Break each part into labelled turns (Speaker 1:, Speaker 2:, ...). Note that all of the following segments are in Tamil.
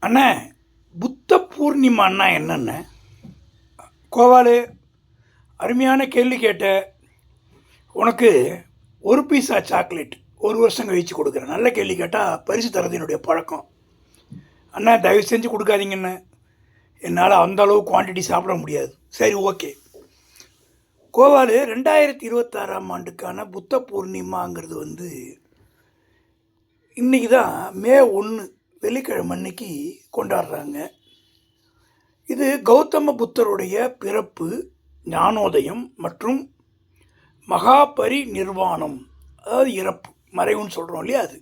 Speaker 1: அண்ணா, புத்த பூர்ணிமான்னா என்னென்ன? கோவாலு, அருமையான கேள்வி கேட்ட. உனக்கு ஒரு பீஸா சாக்லேட் ஒரு வருஷம் கழித்து கொடுக்குறேன். நல்ல கேள்வி கேட்டால் பரிசு தரது என்னுடைய பழக்கம். அண்ணா, தயவு செஞ்சு கொடுக்காதீங்கண்ணே. என்னால் அந்த அளவு குவான்டிட்டி சாப்பிட முடியாது. சரி, ஓகே. கோவாலு, 2026ஆம் ஆண்டுக்கான புத்த பூர்ணிமாங்கிறது இன்றைக்கி தான் மே 1 வெள்ளிக்கிழமை அன்னைக்கு கொண்டாடுறாங்க. இது கௌதம புத்தருடைய பிறப்பு, ஞானோதயம் மற்றும் மகாபரி நிர்வாணம், அதாவது இறப்பு, மறைவுன்னு சொல்கிறோம் இல்லையா, அது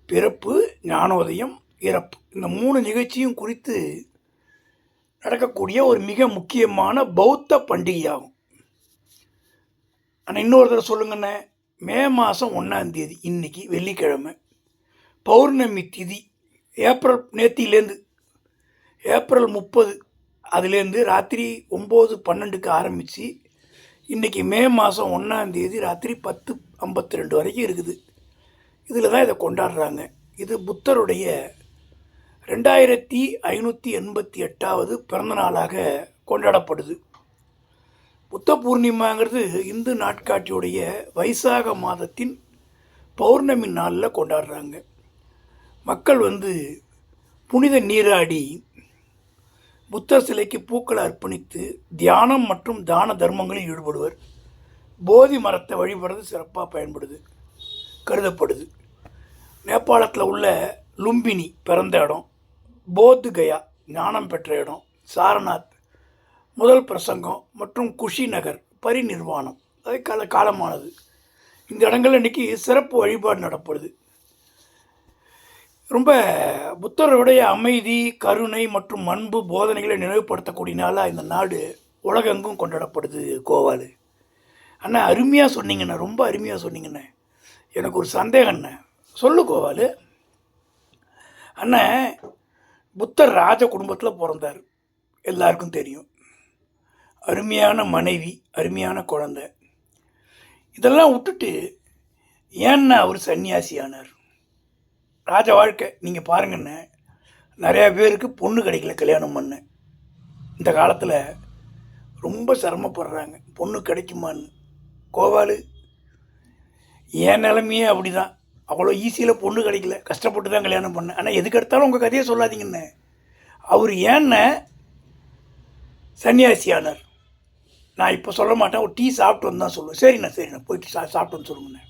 Speaker 1: பிறப்பு, ஞானோதயம், இறப்பு, இந்த 3 நிகழ்ச்சியும் குறித்து நடக்கக்கூடிய ஒரு மிக முக்கியமான பௌத்த பண்டிகையாகும். ஆனால் இன்னொரு தடவை சொல்லுங்கண்ணே, மே மாதம் 1ஆம் தேதி இன்னைக்கு வெள்ளிக்கிழமை, பௌர்ணமி திதி, நேத்திலேருந்து ஏப்ரல் 30 அதுலேருந்து ராத்திரி 9:12க்கு ஆரம்பித்து இன்றைக்கி மே மாதம் 1ஆம் தேதி ராத்திரி 10:52 வரைக்கும் இருக்குது. இதில் தான் இதை கொண்டாடுறாங்க. இது புத்தருடைய 2588வது பிறந்த நாளாக கொண்டாடப்படுது. புத்த பூர்ணிமாங்கிறது இந்து நாட்காட்டியுடைய வைசாக மாதத்தின் பௌர்ணமி நாளில் கொண்டாடுறாங்க. மக்கள் புனித நீராடி புத்தர் சிலைக்கு பூக்களை அர்ப்பணித்து தியானம் மற்றும் தான தர்மங்களில் ஈடுபடுவர். போதி மரத்தை வழிபடுறது சிறப்பாக கருதப்படுது. நேபாளத்தில் உள்ள லும்பினி பிறந்த இடம், போத் கயா ஞானம் பெற்ற இடம், சாரநாத் முதல் பிரசங்கம் மற்றும் குஷி நகர் பரிநிர்வாணம் அது காலமானது. இந்த இடங்கள்ல இன்றைக்கி சிறப்பு வழிபாடு நடப்படுது. ரொம்ப புத்தருடைய அமைதி, கருணை மற்றும் அன்பு போதனைகளை நினைவுபடுத்தக்கூடிய நாளாக இந்த நாடு உலகெங்கும் கொண்டாடப்படுது. கோவாலு அண்ணா, அருமையாக சொன்னீங்கண்ணே, ரொம்ப அருமையாக சொன்னீங்கண்ணே. எனக்கு ஒரு சந்தேகண்ணே, சொல்லு கோவாலு. அண்ணா, புத்தர் ராஜ குடும்பத்தில் பிறந்தார், எல்லாருக்கும் தெரியும். அருமையான மனைவி, அருமையான குழந்தை. இதெல்லாம் விட்டுட்டு ஏன்னா அவர் சன்னியாசியானார்? ராஜ வாழ்க்கை நீங்கள் பாருங்கண்ணே, நிறையா பேருக்கு பொண்ணு கிடைக்கல கல்யாணம் பண்ண. இந்த காலத்தில் ரொம்ப சிரமப்படுறாங்க பொண்ணு கிடைக்குமான்னு. கோவாலு, என் நிலைமையே அப்படி தான். அவ்வளோ ஈஸியில் பொண்ணு கிடைக்கல, கஷ்டப்பட்டு தான் கல்யாணம் பண்ணேன். ஆனால் எதுக்கு எடுத்தாலும் உங்கள் கதையை சொல்லாதீங்கண்ணே. அவர் ஏன்ன சன்னியாசியானார் நான் இப்போ சொல்ல மாட்டேன். ஒரு டீ சாப்பிட்டு வந்து தான் சொல்லுவேன். சரிண்ணா போயிட்டு சாப்பிட்டு வந்து சொல்லுங்கண்ணே.